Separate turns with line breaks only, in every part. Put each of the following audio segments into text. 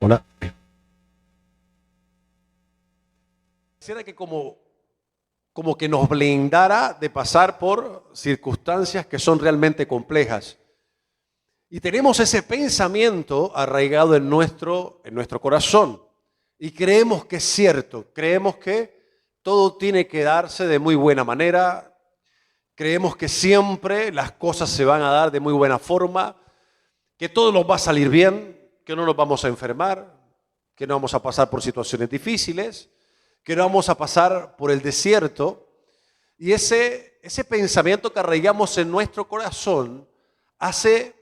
Hola.
Quisiera que como que nos blindara de pasar por circunstancias que son realmente complejas. Y tenemos ese pensamiento arraigado en nuestro corazón. Y creemos que es cierto, creemos que todo tiene que darse de muy buena manera, creemos que siempre las cosas se van a dar de muy buena forma, que todo nos va a salir bien, que no nos vamos a enfermar, que no vamos a pasar por situaciones difíciles, que no vamos a pasar por el desierto. Y ese pensamiento que arraigamos en nuestro corazón hace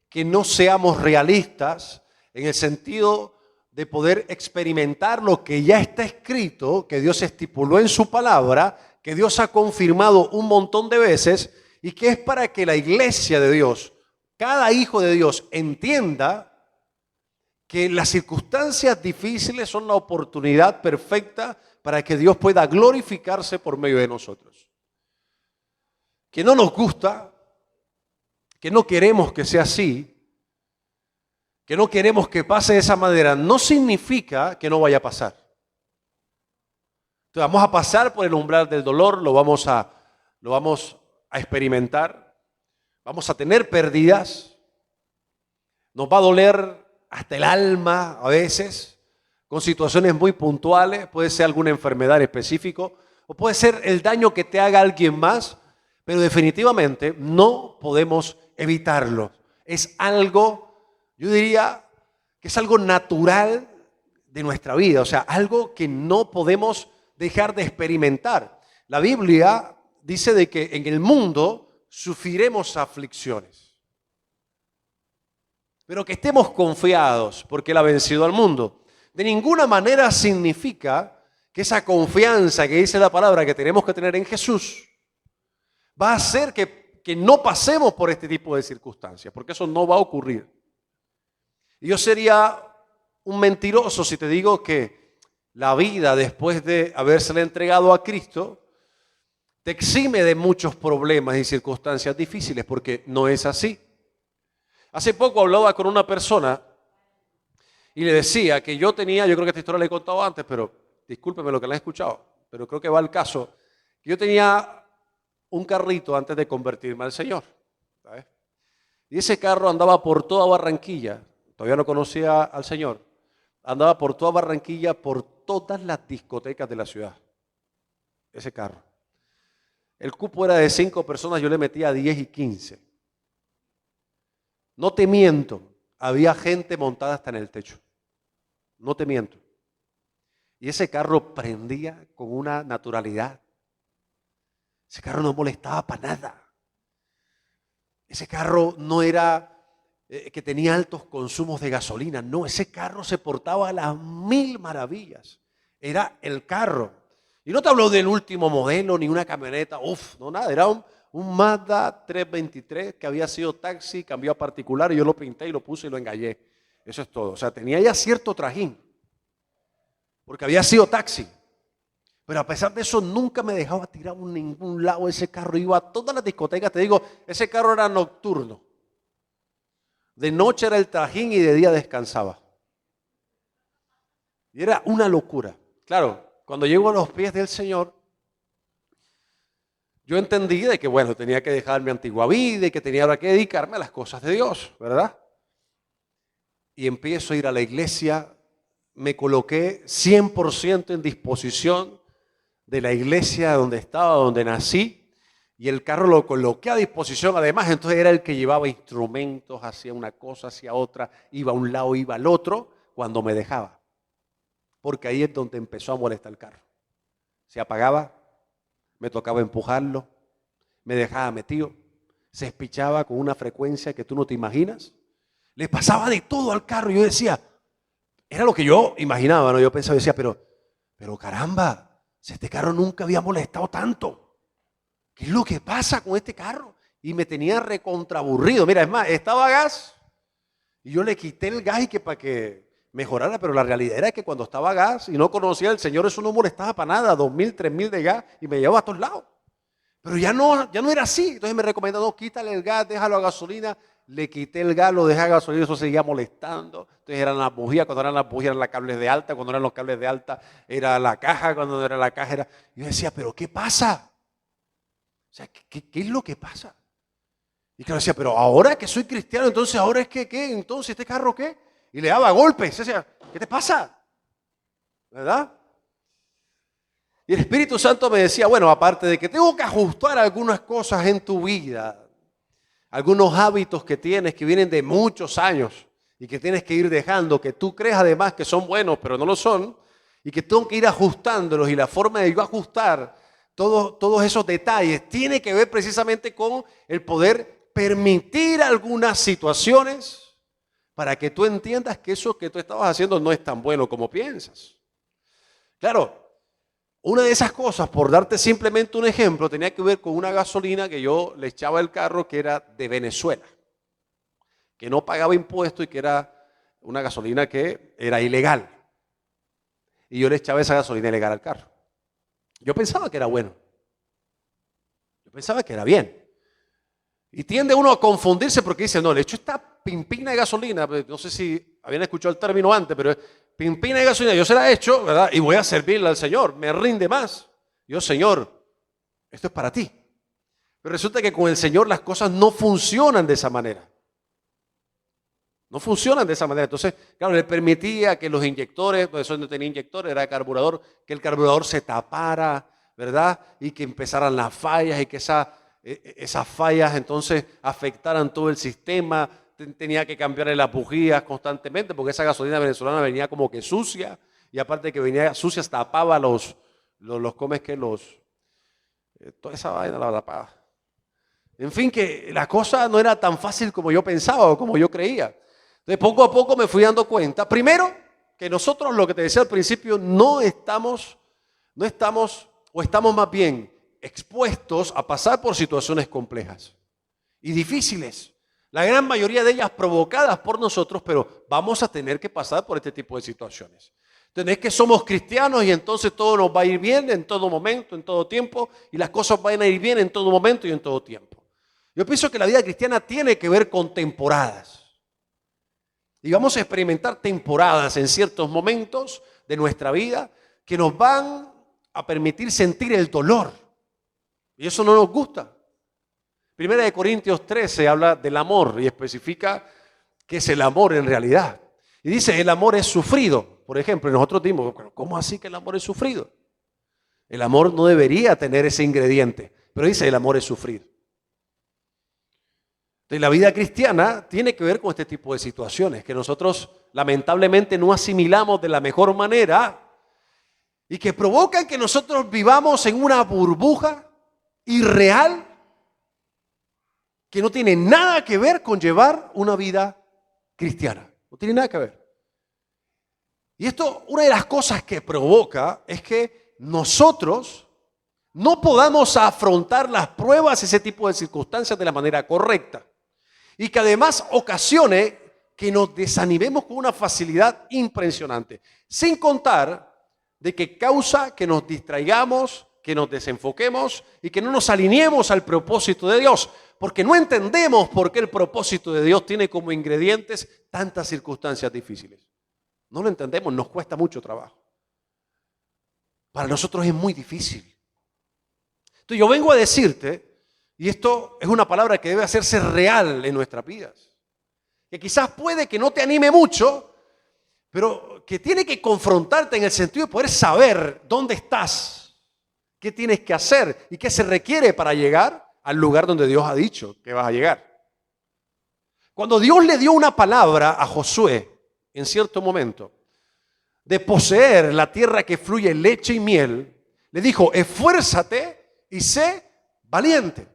que no seamos realistas en el sentido de poder experimentar lo que ya está escrito, que Dios estipuló en su palabra, que Dios ha confirmado un montón de veces y que es para que la iglesia de Dios, cada hijo de Dios, entienda que las circunstancias difíciles son la oportunidad perfecta para que Dios pueda glorificarse por medio de nosotros. Que no nos gusta, que no queremos que sea así, que no queremos que pase de esa manera, no significa que no vaya a pasar. Entonces vamos a pasar por el umbral del dolor, lo vamos a experimentar, vamos a tener pérdidas, nos va a doler hasta el alma a veces, con situaciones muy puntuales, puede ser alguna enfermedad específica, o puede ser el daño que te haga alguien más, pero definitivamente no podemos evitarlo. Es algo, yo diría, que es algo natural de nuestra vida, o sea, algo que no podemos dejar de experimentar. La Biblia dice de que en el mundo sufriremos aflicciones, pero que estemos confiados porque Él ha vencido al mundo. De ninguna manera significa que esa confianza que dice la palabra que tenemos que tener en Jesús va a hacer que no pasemos por este tipo de circunstancias, porque eso no va a ocurrir. Y yo sería un mentiroso si te digo que la vida después de habérsela entregado a Cristo te exime de muchos problemas y circunstancias difíciles, porque no es así. Hace poco hablaba con una persona y le decía que yo creo que esta historia la he contado antes, pero discúlpeme lo que la he escuchado, pero creo que va al caso, que yo tenía un carrito antes de convertirme al Señor, ¿sabes? Y ese carro andaba por toda Barranquilla, todavía no conocía al Señor, andaba por toda Barranquilla, por todas las discotecas de la ciudad, ese carro. El cupo era de 5 personas, yo le metía 10 y 15. No te miento, había gente montada hasta en el techo. No te miento. Y ese carro prendía con una naturalidad. Ese carro no molestaba para nada. Ese carro no era que tenía altos consumos de gasolina. No, ese carro se portaba a las mil maravillas. Era el carro. Y no te hablo del último modelo, ni una camioneta, no nada. Era un Mazda 323 que había sido taxi, cambió a particular y yo lo pinté y lo puse y lo engallé. Eso es todo. O sea, tenía ya cierto trajín, porque había sido taxi. Pero a pesar de eso, nunca me dejaba tirado en ningún lado. Ese carro iba a todas las discotecas. Te digo, ese carro era nocturno. De noche era el trajín y de día descansaba. Y era una locura. Claro, cuando llego a los pies del Señor, yo entendí de que, bueno, tenía que dejar mi antigua vida y que tenía ahora que dedicarme a las cosas de Dios, ¿verdad? Y empiezo a ir a la iglesia, me coloqué 100% en disposición de la iglesia donde estaba, donde nací, y el carro lo coloqué a disposición. Además, entonces era el que llevaba instrumentos, hacía una cosa, hacía otra, iba a un lado, iba al otro, cuando me dejaba. Porque ahí es donde empezó a molestar el carro. Se apagaba, me tocaba empujarlo, me dejaba metido, se espichaba con una frecuencia que tú no te imaginas. Le pasaba de todo al carro y yo decía, era lo que yo imaginaba, ¿no? Yo pensaba, decía, pero caramba, si este carro nunca había molestado tanto. ¿Qué es lo que pasa con este carro? Y me tenía recontraburrido. Mira, es más, estaba a gas y yo le quité el gas y que para que mejorara, pero la realidad era que cuando estaba a gas y no conocía al Señor, eso no molestaba para nada, 2.000, 3.000 de gas y me llevaba a todos lados. Pero ya no era así. Entonces me recomendó, no, quítale el gas, déjalo a gasolina, le quité el gas, lo dejé a gasolina, eso seguía molestando. Entonces eran las bujías, cuando eran las bujías eran los cables de alta, cuando eran los cables de alta era la caja, cuando no era la caja era... Yo decía, ¿pero qué pasa? O sea, ¿qué es lo que pasa? Y claro, decía, pero ahora que soy cristiano, entonces ahora es que, ¿qué? Entonces, ¿este carro qué? Y le daba golpes. Decía, ¿qué te pasa? ¿Verdad? Y el Espíritu Santo me decía, bueno, aparte de que tengo que ajustar algunas cosas en tu vida, algunos hábitos que tienes que vienen de muchos años y que tienes que ir dejando, que tú crees además que son buenos, pero no lo son, y que tengo que ir ajustándolos, y la forma de yo ajustar todos esos detalles tiene que ver precisamente con el poder permitir algunas situaciones para que tú entiendas que eso que tú estabas haciendo no es tan bueno como piensas. Claro, una de esas cosas, por darte simplemente un ejemplo, tenía que ver con una gasolina que yo le echaba al carro que era de Venezuela, que no pagaba impuestos y que era una gasolina que era ilegal. Y yo le echaba esa gasolina ilegal al carro. Yo pensaba que era bueno. Yo pensaba que era bien. Y tiende uno a confundirse porque dice, no, le echo esta pimpina de gasolina, no sé si habían escuchado el término antes, pero pimpina de gasolina, yo se la echo, ¿verdad? Y voy a servirle al Señor, me rinde más. Yo, Señor, esto es para ti. Pero resulta que con el Señor las cosas no funcionan de esa manera. No funcionan de esa manera. Entonces, claro, le permitía que los inyectores, pues eso no tenía inyectores, era carburador, que el carburador se tapara, ¿verdad? Y que empezaran las fallas y que esas fallas entonces afectaran todo el sistema. Tenía que cambiarle las bujías constantemente porque esa gasolina venezolana venía como que sucia y aparte de que venía sucia tapaba toda esa vaina la tapaba. En fin, que la cosa no era tan fácil como yo pensaba o como yo creía. Entonces poco a poco me fui dando cuenta, primero, que nosotros, lo que te decía al principio, no estamos o estamos más bien expuestos a pasar por situaciones complejas y difíciles. La gran mayoría de ellas provocadas por nosotros, pero vamos a tener que pasar por este tipo de situaciones. Entonces, que somos cristianos y entonces todo nos va a ir bien en todo momento, en todo tiempo, y las cosas van a ir bien en todo momento y en todo tiempo. Yo pienso que la vida cristiana tiene que ver con temporadas. Y vamos a experimentar temporadas en ciertos momentos de nuestra vida que nos van a permitir sentir el dolor. Y eso no nos gusta. Primera de Corintios 13 habla del amor y especifica qué es el amor en realidad. Y dice, el amor es sufrido. Por ejemplo, y nosotros decimos, ¿cómo así que el amor es sufrido? El amor no debería tener ese ingrediente, pero dice, el amor es sufrido. Entonces, la vida cristiana tiene que ver con este tipo de situaciones que nosotros lamentablemente no asimilamos de la mejor manera y que provocan que nosotros vivamos en una burbuja irreal que no tiene nada que ver con llevar una vida cristiana. No tiene nada que ver. Y esto, una de las cosas que provoca es que nosotros no podamos afrontar las pruebas, ese tipo de circunstancias de la manera correcta. Y que además ocasione que nos desanimemos con una facilidad impresionante. Sin contar de que causa que nos distraigamos, que nos desenfoquemos y que no nos alineemos al propósito de Dios. Porque no entendemos por qué el propósito de Dios tiene como ingredientes tantas circunstancias difíciles. No lo entendemos, nos cuesta mucho trabajo. Para nosotros es muy difícil. Entonces yo vengo a decirte, y esto es una palabra que debe hacerse real en nuestras vidas, que quizás puede que no te anime mucho, pero que tiene que confrontarte en el sentido de poder saber dónde estás, qué tienes que hacer y qué se requiere para llegar al lugar donde Dios ha dicho que vas a llegar. Cuando Dios le dio una palabra a Josué en cierto momento de poseer la tierra que fluye leche y miel, le dijo, esfuérzate y sé valiente.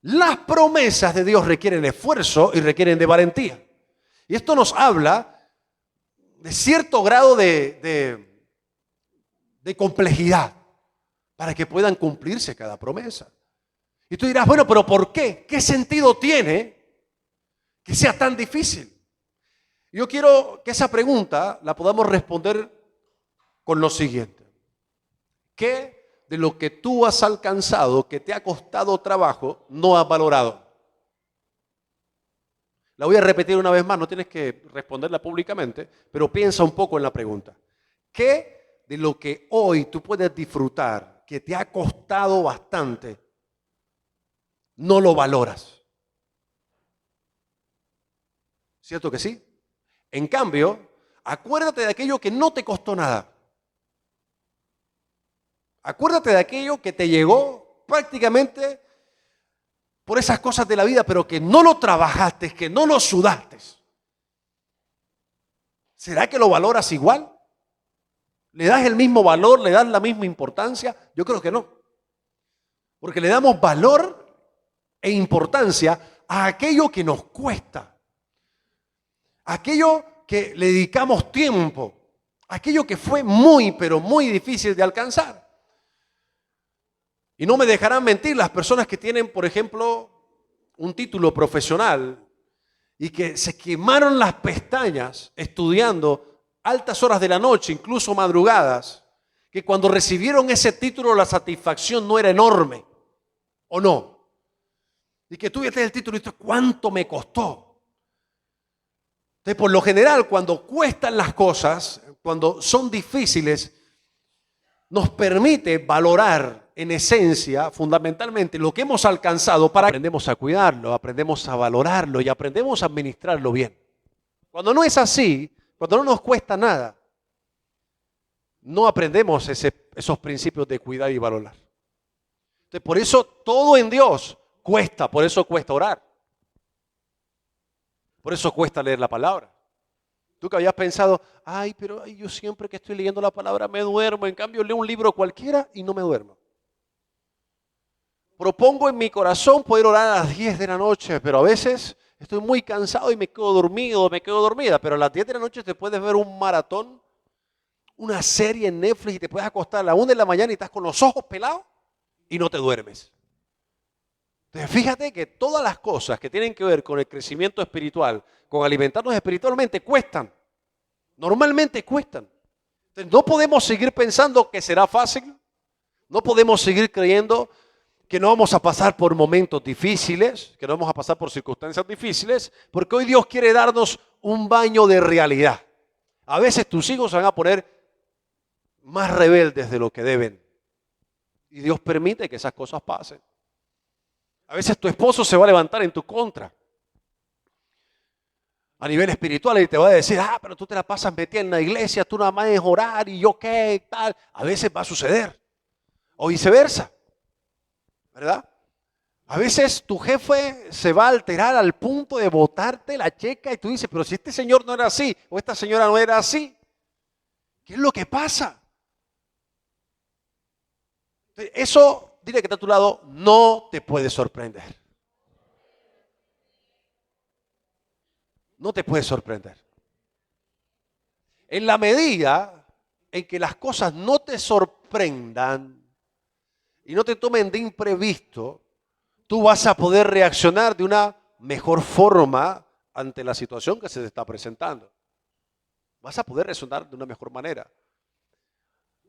Las promesas de Dios requieren esfuerzo y requieren de valentía. Y esto nos habla de cierto grado de complejidad para que puedan cumplirse cada promesa. Y tú dirás, bueno, pero ¿por qué? ¿Qué sentido tiene que sea tan difícil? Yo quiero que esa pregunta la podamos responder con lo siguiente. ¿Qué de lo que tú has alcanzado, que te ha costado trabajo, no has valorado? La voy a repetir una vez más, no tienes que responderla públicamente, pero piensa un poco en la pregunta. ¿Qué de lo que hoy tú puedes disfrutar, que te ha costado bastante, no lo valoras? ¿Cierto que sí? En cambio, acuérdate de aquello que no te costó nada. Acuérdate de aquello que te llegó prácticamente por esas cosas de la vida, pero que no lo trabajaste, que no lo sudaste. ¿Será que lo valoras igual? ¿Le das el mismo valor? ¿Le das la misma importancia? Yo creo que no. Porque le damos valor e importancia a aquello que nos cuesta. Aquello que le dedicamos tiempo. Aquello que fue muy, pero muy difícil de alcanzar. Y no me dejarán mentir las personas que tienen, por ejemplo, un título profesional y que se quemaron las pestañas estudiando altas horas de la noche, incluso madrugadas, que cuando recibieron ese título la satisfacción no era enorme, ¿o no? Y que tú viste el título y dices, ¿cuánto me costó? Entonces, por lo general, cuando cuestan las cosas, cuando son difíciles, nos permite valorar en esencia, fundamentalmente, lo que hemos alcanzado para aprendemos a cuidarlo, aprendemos a valorarlo y aprendemos a administrarlo bien. Cuando no es así, cuando no nos cuesta nada, no aprendemos esos principios de cuidar y valorar. Entonces, por eso todo en Dios cuesta, por eso cuesta orar. Por eso cuesta leer la palabra. Tú que habías pensado, pero yo siempre que estoy leyendo la palabra me duermo, en cambio leo un libro cualquiera y no me duermo. Propongo en mi corazón poder orar a las 10 de la noche, pero a veces estoy muy cansado y me quedo dormido, me quedo dormida, pero a las 10 de la noche te puedes ver un maratón, una serie en Netflix y te puedes acostar a las 1 de la mañana y estás con los ojos pelados y no te duermes. Entonces fíjate que todas las cosas que tienen que ver con el crecimiento espiritual, con alimentarnos espiritualmente, cuestan. Normalmente cuestan. Entonces no podemos seguir pensando que será fácil, no podemos seguir creyendo que no vamos a pasar por momentos difíciles, que no vamos a pasar por circunstancias difíciles, porque hoy Dios quiere darnos un baño de realidad. A veces tus hijos se van a poner más rebeldes de lo que deben. Y Dios permite que esas cosas pasen. A veces tu esposo se va a levantar en tu contra. A nivel espiritual y te va a decir, pero tú te la pasas metida en la iglesia, tú nada más es orar y yo qué, tal. A veces va a suceder. O viceversa. ¿Verdad? A veces tu jefe se va a alterar al punto de botarte la checa y tú dices, pero si este señor no era así o esta señora no era así, ¿qué es lo que pasa? Eso, dile que está a tu lado, no te puede sorprender. No te puede sorprender. En la medida en que las cosas no te sorprendan y no te tomen de imprevisto, tú vas a poder reaccionar de una mejor forma ante la situación que se te está presentando. Vas a poder reaccionar de una mejor manera.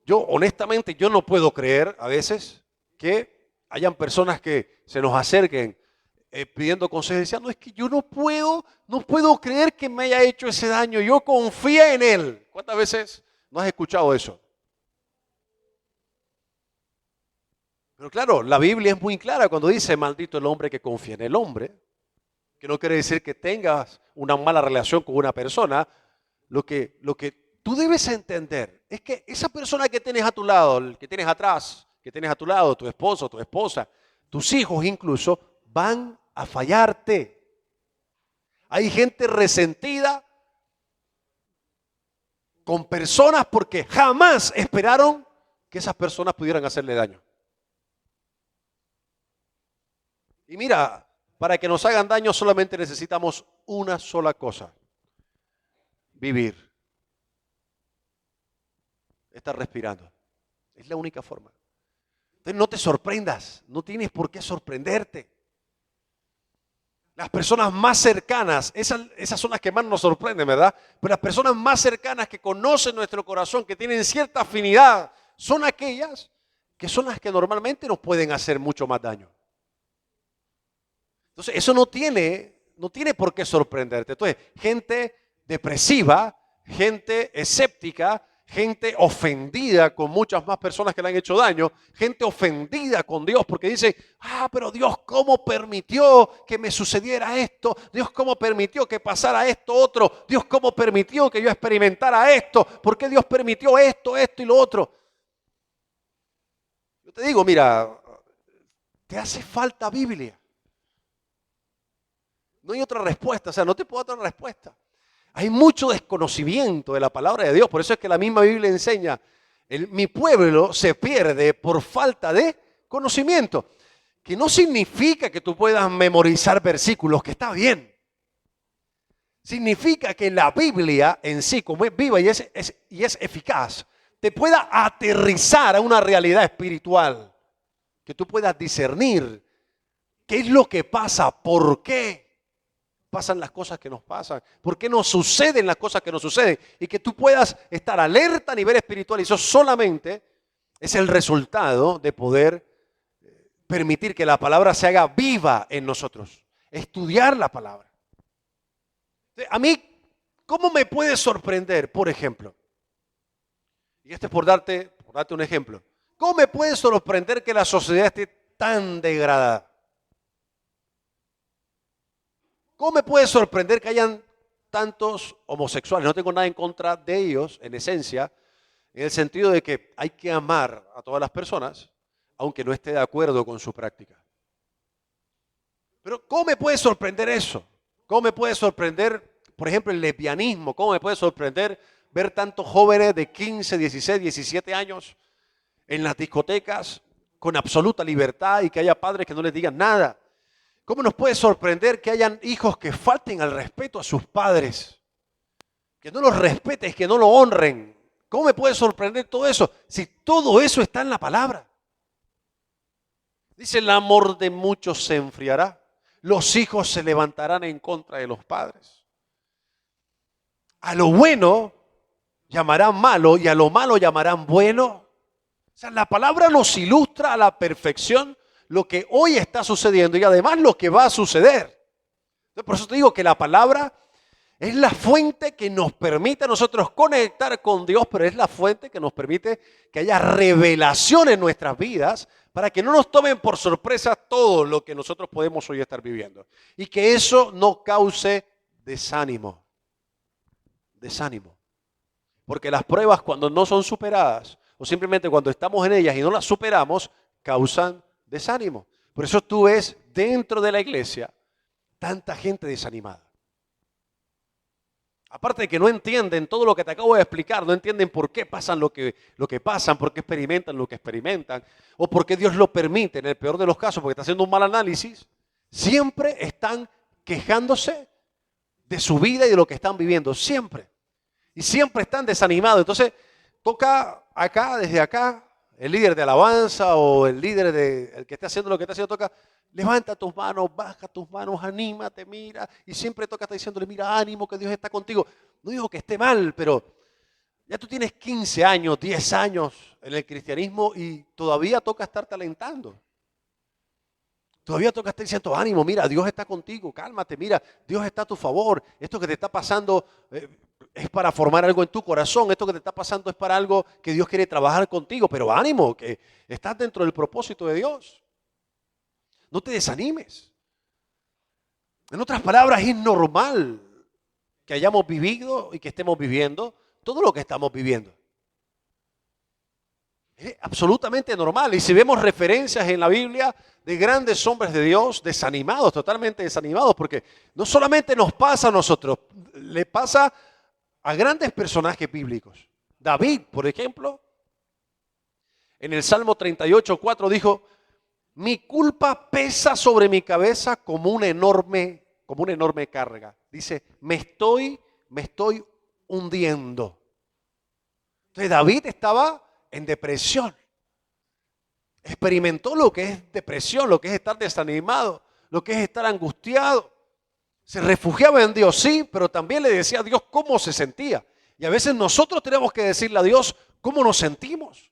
Yo, honestamente, yo no puedo creer a veces que hayan personas que se nos acerquen pidiendo consejos y decían, no, es que yo no puedo creer que me haya hecho ese daño, yo confié en él. ¿Cuántas veces no has escuchado eso? Pero claro, la Biblia es muy clara cuando dice, maldito el hombre que confía en el hombre, que no quiere decir que tengas una mala relación con una persona. Lo que tú debes entender es que esa persona que tienes a tu lado, el que tienes atrás, que tienes a tu lado, tu esposo, tu esposa, tus hijos incluso, van a fallarte. Hay gente resentida con personas porque jamás esperaron que esas personas pudieran hacerle daño. Y mira, para que nos hagan daño solamente necesitamos una sola cosa: vivir. Estar respirando. Es la única forma. Entonces no te sorprendas, no tienes por qué sorprenderte. Las personas más cercanas, esas son las que más nos sorprenden, ¿verdad? Pero las personas más cercanas que conocen nuestro corazón, que tienen cierta afinidad, son aquellas que son las que normalmente nos pueden hacer mucho más daño. Entonces, eso no tiene no tiene por qué sorprenderte. Entonces, gente depresiva, gente escéptica, gente ofendida con muchas más personas que le han hecho daño, gente ofendida con Dios porque dice, pero Dios, ¿cómo permitió que me sucediera esto? Dios, ¿cómo permitió que pasara esto otro? Dios, ¿cómo permitió que yo experimentara esto? ¿Por qué Dios permitió esto, esto y lo otro? Yo te digo, mira, te hace falta Biblia. No hay otra respuesta, o sea, no te puedo dar otra respuesta. Hay mucho desconocimiento de la palabra de Dios, por eso es que la misma Biblia enseña, mi pueblo se pierde por falta de conocimiento, que no significa que tú puedas memorizar versículos, que está bien. Significa que la Biblia en sí, como es viva y es eficaz, te pueda aterrizar a una realidad espiritual, que tú puedas discernir qué es lo que pasa, por qué pasan las cosas que nos pasan, por qué nos suceden las cosas que nos suceden, y que tú puedas estar alerta a nivel espiritual, y eso solamente es el resultado de poder permitir que la palabra se haga viva en nosotros, estudiar la palabra. A mí, ¿cómo me puede sorprender, por ejemplo? Y este es por darte un ejemplo. ¿Cómo me puede sorprender que la sociedad esté tan degradada? ¿Cómo me puede sorprender que hayan tantos homosexuales? No tengo nada en contra de ellos, en esencia, en el sentido de que hay que amar a todas las personas, aunque no esté de acuerdo con su práctica. Pero ¿cómo me puede sorprender eso? ¿Cómo me puede sorprender, por ejemplo, el lesbianismo? ¿Cómo me puede sorprender ver tantos jóvenes de 15, 16, 17 años en las discotecas con absoluta libertad y que haya padres que no les digan nada? ¿Cómo nos puede sorprender que hayan hijos que falten al respeto a sus padres? Que no los respeten, que no lo honren. ¿Cómo me puede sorprender todo eso? Si todo eso está en la palabra. Dice, el amor de muchos se enfriará. Los hijos se levantarán en contra de los padres. A lo bueno llamarán malo y a lo malo llamarán bueno. O sea, la palabra nos ilustra a la perfección lo que hoy está sucediendo y además lo que va a suceder. Entonces, por eso te digo que la palabra es la fuente que nos permite a nosotros conectar con Dios, pero es la fuente que nos permite que haya revelación en nuestras vidas para que no nos tomen por sorpresa todo lo que nosotros podemos hoy estar viviendo. Y que eso no cause desánimo. Desánimo. Porque las pruebas, cuando no son superadas o simplemente cuando estamos en ellas y no las superamos, causan desánimo. Por eso tú ves dentro de la iglesia tanta gente desanimada. Aparte de que no entienden todo lo que te acabo de explicar, no entienden por qué pasan lo que pasan, por qué experimentan lo que experimentan, o por qué Dios lo permite, en el peor de los casos, porque está haciendo un mal análisis, siempre están quejándose de su vida y de lo que están viviendo, siempre. Y siempre están desanimados. Entonces, toca acá, desde acá, el líder de alabanza o el líder el que esté haciendo lo que está haciendo, toca, levanta tus manos, baja tus manos, anímate, mira. Y siempre toca estar diciéndole, mira, ánimo, que Dios está contigo. No digo que esté mal, pero ya tú tienes 15 años, 10 años en el cristianismo y todavía toca estarte alentando. Todavía toca estar diciendo, ánimo, mira, Dios está contigo, cálmate, mira, Dios está a tu favor. Esto que te está pasando es para formar algo en tu corazón. Esto que te está pasando es para algo que Dios quiere trabajar contigo. Pero ánimo, que estás dentro del propósito de Dios. No te desanimes. En otras palabras, es normal que hayamos vivido y que estemos viviendo todo lo que estamos viviendo. Es absolutamente normal. Y si vemos referencias en la Biblia de grandes hombres de Dios desanimados, totalmente desanimados, porque no solamente nos pasa a nosotros, le pasa a grandes personajes bíblicos. David, por ejemplo, en el Salmo 38:4 dijo, mi culpa pesa sobre mi cabeza como una enorme carga. Dice, me estoy hundiendo. Entonces David estaba en depresión. Experimentó lo que es depresión, lo que es estar desanimado, lo que es estar angustiado. Se refugiaba en Dios, sí, pero también le decía a Dios cómo se sentía. Y a veces nosotros tenemos que decirle a Dios cómo nos sentimos.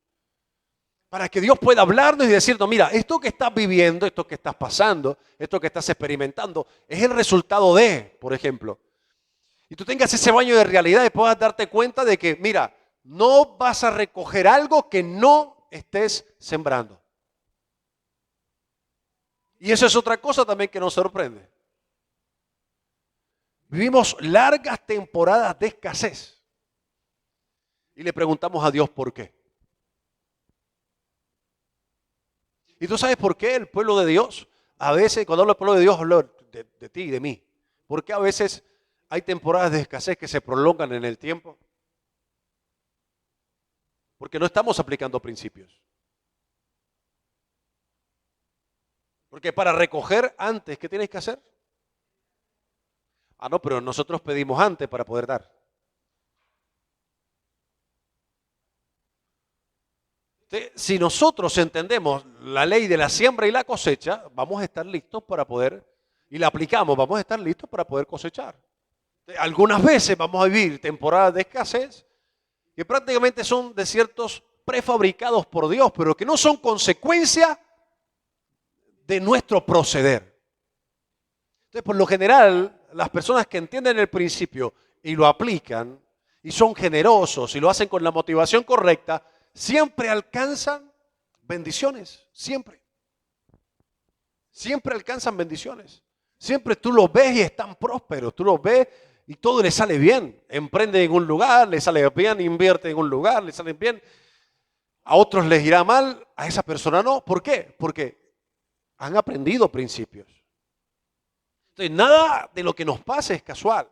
Para que Dios pueda hablarnos y decirnos, mira, esto que estás viviendo, esto que estás pasando, esto que estás experimentando, es el resultado de, por ejemplo. Y tú tengas ese baño de realidad y puedas darte cuenta de que, mira, no vas a recoger algo que no estés sembrando. Y eso es otra cosa también que nos sorprende. Vivimos largas temporadas de escasez. Y le preguntamos a Dios por qué. ¿Y tú sabes por qué el pueblo de Dios? A veces, cuando hablo del pueblo de Dios, hablo de ti y de mí. ¿Por qué a veces hay temporadas de escasez que se prolongan en el tiempo? Porque no estamos aplicando principios. Porque para recoger antes, ¿qué tienes que hacer? Ah, no, pero nosotros pedimos antes para poder dar. Si nosotros entendemos la ley de la siembra y la cosecha, vamos a estar listos para poder, y la aplicamos, vamos a estar listos para poder cosechar. Algunas veces vamos a vivir temporadas de escasez que prácticamente son desiertos prefabricados por Dios, pero que no son consecuencia de nuestro proceder. Entonces, por lo general, las personas que entienden el principio y lo aplican, y son generosos y lo hacen con la motivación correcta, siempre alcanzan bendiciones, siempre. Siempre alcanzan bendiciones. Siempre tú los ves y están prósperos, tú los ves y todo les sale bien. Emprende en un lugar, les sale bien, invierte en un lugar, les sale bien. A otros les irá mal, a esa persona no. ¿Por qué? Porque han aprendido principios. Entonces, nada de lo que nos pasa es casual.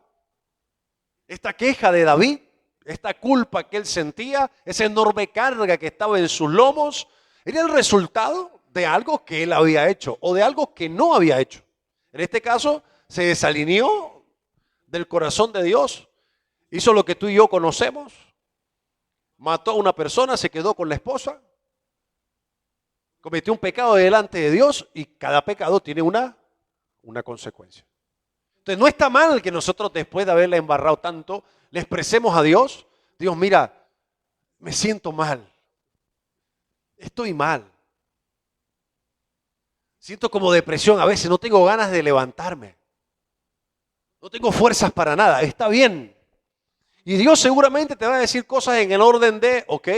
Esta queja de David, esta culpa que él sentía, esa enorme carga que estaba en sus lomos, era el resultado de algo que él había hecho o de algo que no había hecho. En este caso, se desalineó del corazón de Dios, hizo lo que tú y yo conocemos, mató a una persona, se quedó con la esposa, cometió un pecado delante de Dios y cada pecado tiene una consecuencia. Entonces no está mal que nosotros después de haberla embarrado tanto, le expresemos a Dios, Dios, mira, me siento mal, estoy mal. Siento como depresión, a veces no tengo ganas de levantarme. No tengo fuerzas para nada, está bien. Y Dios seguramente te va a decir cosas en el orden de, ok,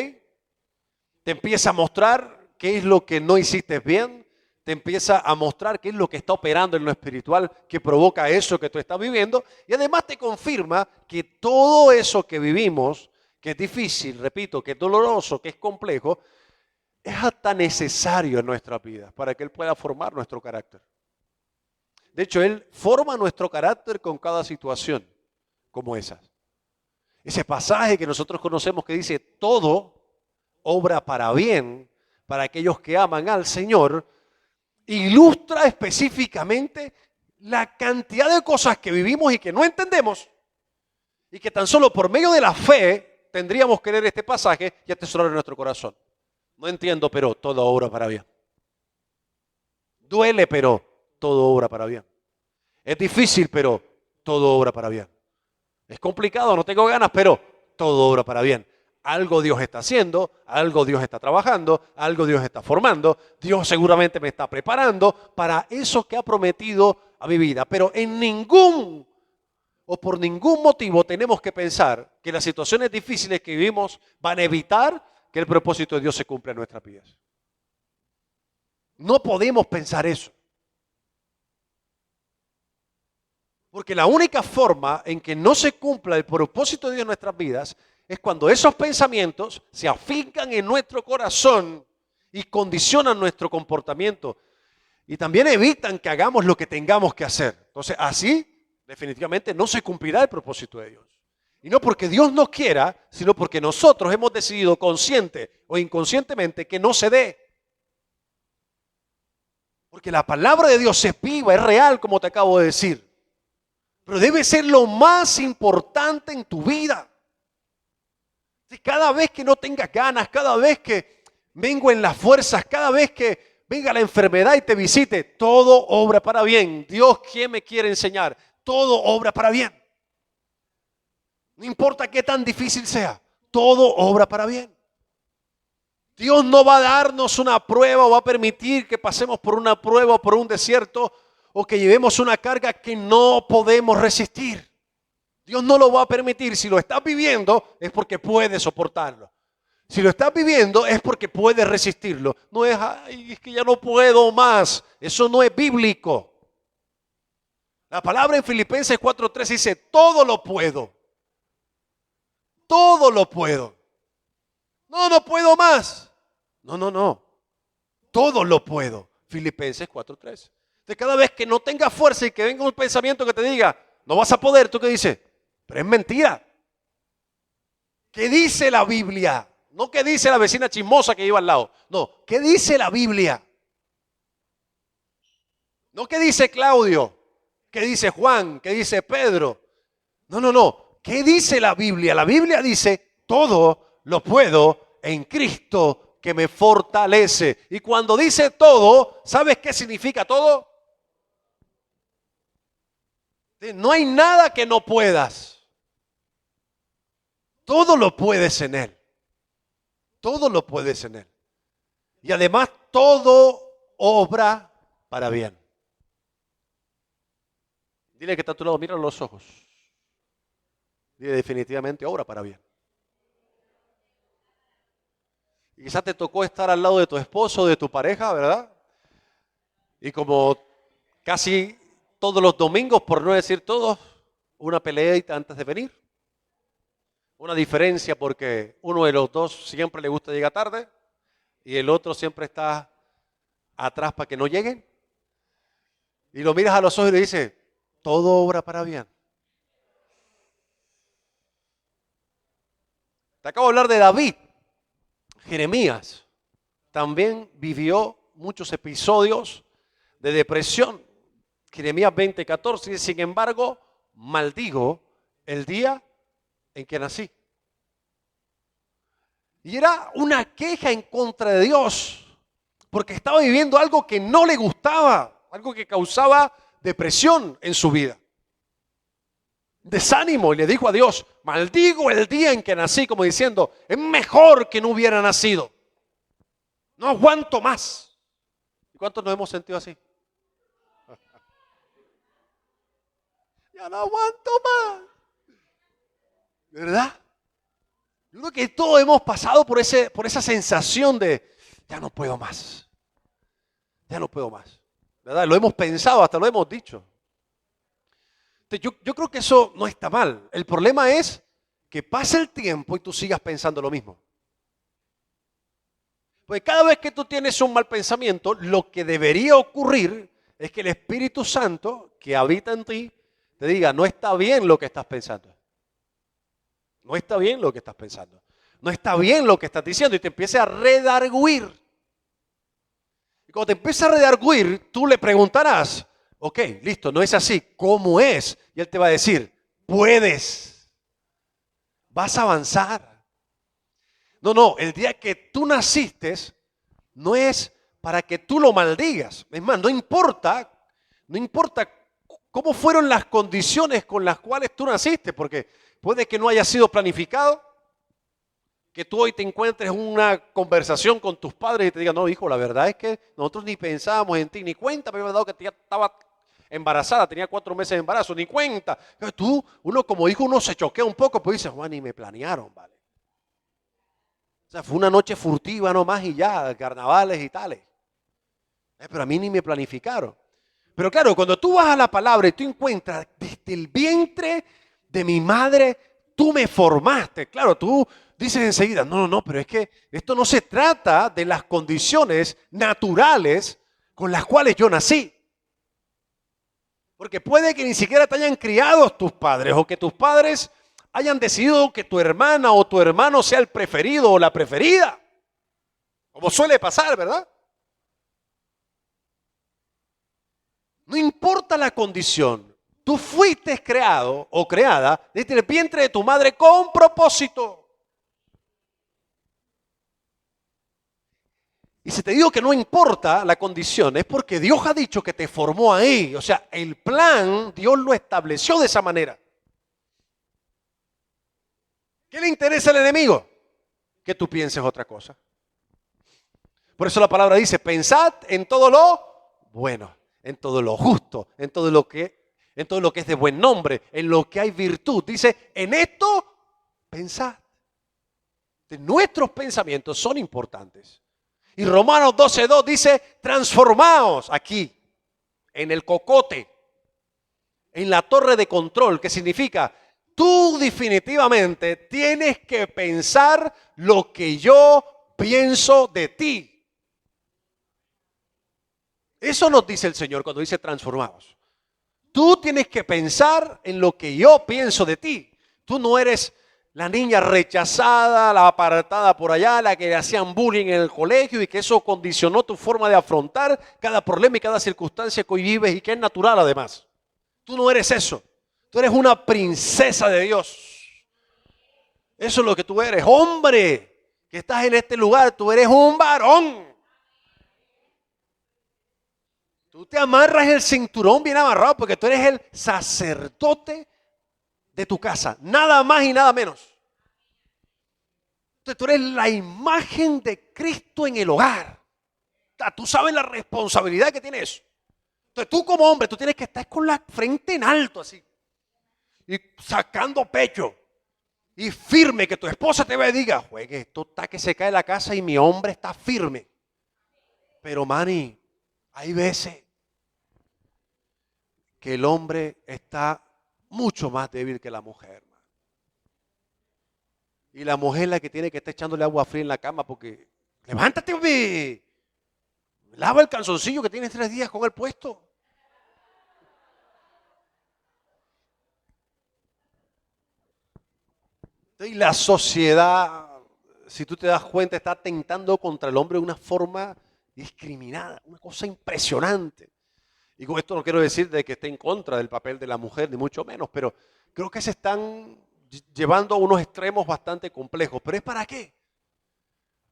te empieza a mostrar qué es lo que no hiciste bien, te empieza a mostrar qué es lo que está operando en lo espiritual que provoca eso que tú estás viviendo y además te confirma que todo eso que vivimos, que es difícil, repito, que es doloroso, que es complejo, es hasta necesario en nuestra vida para que Él pueda formar nuestro carácter. De hecho, Él forma nuestro carácter con cada situación como esas. Ese pasaje que nosotros conocemos que dice, todo obra para bien para aquellos que aman al Señor, ilustra específicamente la cantidad de cosas que vivimos y que no entendemos y que tan solo por medio de la fe tendríamos que leer este pasaje y atesorar en nuestro corazón. No entiendo, pero todo obra para bien. Duele, pero todo obra para bien. Es difícil, pero todo obra para bien. Es complicado, no tengo ganas, pero todo obra para bien. Algo Dios está haciendo, algo Dios está trabajando, algo Dios está formando. Dios seguramente me está preparando para eso que ha prometido a mi vida. Pero en ningún o por ningún motivo tenemos que pensar que las situaciones difíciles que vivimos van a evitar que el propósito de Dios se cumpla en nuestras vidas. No podemos pensar eso. Porque la única forma en que no se cumpla el propósito de Dios en nuestras vidas es cuando esos pensamientos se afincan en nuestro corazón y condicionan nuestro comportamiento y también evitan que hagamos lo que tengamos que hacer. Entonces, así definitivamente no se cumplirá el propósito de Dios. Y no porque Dios no quiera, sino porque nosotros hemos decidido consciente o inconscientemente que no se dé. Porque la palabra de Dios es viva, es real, como te acabo de decir. Pero debe ser lo más importante en tu vida. Cada vez que no tengas ganas, cada vez que menguen las fuerzas, cada vez que venga la enfermedad y te visite, todo obra para bien. Dios, ¿quién me quiere enseñar? Todo obra para bien. No importa qué tan difícil sea, todo obra para bien. Dios no va a darnos una prueba o va a permitir que pasemos por una prueba o por un desierto o que llevemos una carga que no podemos resistir. Dios no lo va a permitir. Si lo estás viviendo es porque puedes soportarlo. Si lo estás viviendo es porque puedes resistirlo. No es, ay, es que ya no puedo más. Eso no es bíblico. La palabra en Filipenses 4:3 dice, todo lo puedo. Todo lo puedo. No, no puedo más. No. Todo lo puedo. Filipenses 4:3. Entonces cada vez que no tengas fuerza y que venga un pensamiento que te diga, no vas a poder, ¿tú qué dices? Pero es mentira. ¿Qué dice la Biblia? No qué dice la vecina chismosa que iba al lado. No, ¿qué dice la Biblia? No qué dice Claudio, qué dice Juan, qué dice Pedro. No. ¿Qué dice la Biblia? La Biblia dice, todo lo puedo en Cristo que me fortalece. Y cuando dice todo, ¿sabes qué significa todo? No hay nada que no puedas. Todo lo puedes en Él. Todo lo puedes en Él. Y además todo obra para bien. Dile que está a tu lado, mira los ojos. Dile definitivamente obra para bien. Y quizás te tocó estar al lado de tu esposo o de tu pareja, ¿verdad? Y como casi todos los domingos, por no decir todos, una peleita antes de venir. Una diferencia porque uno de los dos siempre le gusta llegar tarde y el otro siempre está atrás para que no lleguen. Y lo miras a los ojos y le dices, todo obra para bien. Te acabo de hablar de David. Jeremías también vivió muchos episodios de depresión. Jeremías 20:14 dice, sin embargo, maldigo el día en que nací. Y era una queja en contra de Dios, porque estaba viviendo algo que no le gustaba, algo que causaba depresión en su vida. Desánimo, y le dijo a Dios, maldigo el día en que nací, como diciendo, es mejor que no hubiera nacido. No aguanto más. ¿Y cuántos nos hemos sentido así? Ya no aguanto más. ¿Verdad? Yo creo que todos hemos pasado por esa sensación de, ya no puedo más. Ya no puedo más. ¿Verdad? Lo hemos pensado, hasta lo hemos dicho. Yo creo que eso no está mal. El problema es que pase el tiempo y tú sigas pensando lo mismo. Porque cada vez que tú tienes un mal pensamiento, lo que debería ocurrir es que el Espíritu Santo que habita en ti te diga, no está bien lo que estás pensando. No está bien lo que estás pensando. No está bien lo que estás diciendo y te empiece a redarguir. Y cuando te empieza a redarguir, tú le preguntarás, ok, listo, no es así, ¿cómo es? Y él te va a decir, puedes, vas a avanzar. No, el día que tú naciste no es para que tú lo maldigas. Es más, no importa cómo fueron las condiciones con las cuales tú naciste, porque puede que no haya sido planificado, que tú hoy te encuentres en una conversación con tus padres y te digan, no, hijo, la verdad es que nosotros ni pensábamos en ti, ni cuenta me había dado que ya estaba embarazada, tenía 4 meses de embarazo, ni cuenta. Pero uno como hijo, uno se choquea un poco, pues dice, Juan, ni me planearon, ¿vale? O sea, fue una noche furtiva nomás y ya, carnavales y tales. Pero a mí ni me planificaron. Pero claro, cuando tú vas a la palabra y tú encuentras, desde el vientre de mi madre, tú me formaste. Claro, tú dices enseguida, no, pero es que esto no se trata de las condiciones naturales con las cuales yo nací. Porque puede que ni siquiera te hayan criado tus padres o que tus padres hayan decidido que tu hermana o tu hermano sea el preferido o la preferida. Como suele pasar, ¿verdad? No importa la condición, tú fuiste creado o creada desde el vientre de tu madre con propósito. Y si te digo que no importa la condición, es porque Dios ha dicho que te formó ahí. O sea, el plan Dios lo estableció de esa manera. ¿Qué le interesa al enemigo? Que tú pienses otra cosa. Por eso la palabra dice, pensad en todo lo bueno, en todo lo justo, en todo lo que es de buen nombre, en lo que hay virtud. Dice, en esto pensad. Nuestros pensamientos son importantes. Y Romanos 12:2 dice, transformaos aquí, en el cocote, en la torre de control, que significa, tú definitivamente tienes que pensar lo que yo pienso de ti. Eso nos dice el Señor cuando dice transformaos. Tú tienes que pensar en lo que yo pienso de ti. Tú no eres la niña rechazada, la apartada por allá, la que le hacían bullying en el colegio y que eso condicionó tu forma de afrontar cada problema y cada circunstancia que hoy vives y que es natural además. Tú no eres eso. Tú eres una princesa de Dios. Eso es lo que tú eres. Hombre, que estás en este lugar, tú eres un varón. Tú te amarras el cinturón bien amarrado porque tú eres el sacerdote de tu casa. Nada más y nada menos. Entonces tú eres la imagen de Cristo en el hogar. Tú sabes la responsabilidad que tiene eso. Entonces tú como hombre, tú tienes que estar con la frente en alto así. Y sacando pecho. Y firme, que tu esposa te vea y diga, juegue, esto está que se cae la casa y mi hombre está firme. Pero Manny, hay veces que el hombre está mucho más débil que la mujer. Y la mujer es la que tiene que estar echándole agua fría en la cama porque, levántate, hombre, lava el calzoncillo que tienes 3 días con el puesto. Y la sociedad, si tú te das cuenta, está atentando contra el hombre de una forma discriminada, una cosa impresionante. Y con esto no quiero decir de que esté en contra del papel de la mujer, ni mucho menos, pero creo que se están llevando a unos extremos bastante complejos. ¿Pero es para qué?